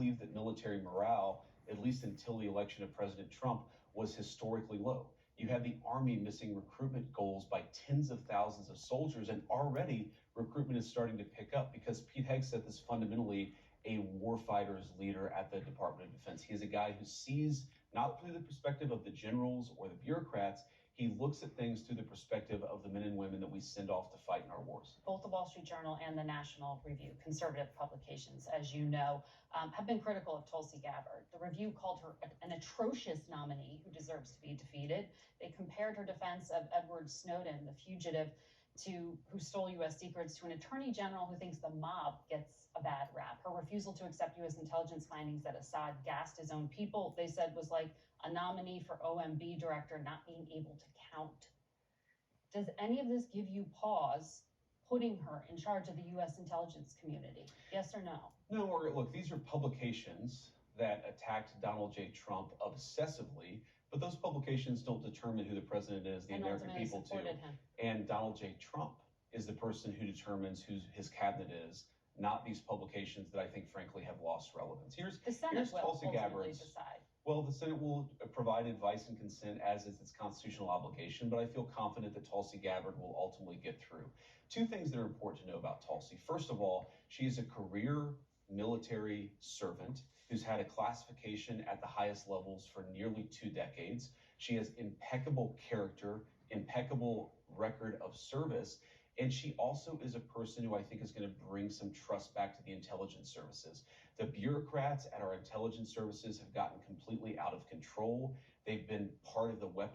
believe that military morale, at least until the election of President Trump, was historically low. You have the Army missing recruitment goals by tens of thousands of soldiers, and already recruitment is starting to pick up because Pete Hegseth is fundamentally a warfighter's leader at the Department of Defense. He is a guy who sees not through the perspective of the generals or the bureaucrats. He looks at things through the perspective of the men and women that we send off to fight in our wars. Both the Wall Street Journal and the National Review, conservative publications, as you know, have been critical of Tulsi Gabbard. The Review called her an atrocious nominee who deserves to be defeated. They compared her defense of Edward Snowden, the fugitive who stole U.S. secrets, to an attorney general who thinks the mob gets a bad rap. Her refusal to accept U.S. intelligence findings that Assad gassed his own people, they said, was like a nominee for OMB director not being able to count. Does any of this give you pause putting her in charge of the U.S. intelligence community? Yes or no? No, Margaret, look, these are publications that attacked Donald J. Trump obsessively, but those publications don't determine who the president is, the American people do. And Donald J. Trump is the person who determines who his cabinet is, not these publications that I think, frankly, have lost relevance. Here's Tulsi Gabbard's. Decide. Well, the Senate will provide advice and consent, as is its constitutional obligation, but I feel confident that Tulsi Gabbard will ultimately get through. Two things that are important to know about Tulsi. First of all, she is a career military servant who's had a classification at the highest levels for nearly 2 decades. She has impeccable character, impeccable record of service, and she also is a person who I think is going to bring some trust back to the intelligence services. The bureaucrats at our intelligence services have gotten completely out of control. They've been part of the weapon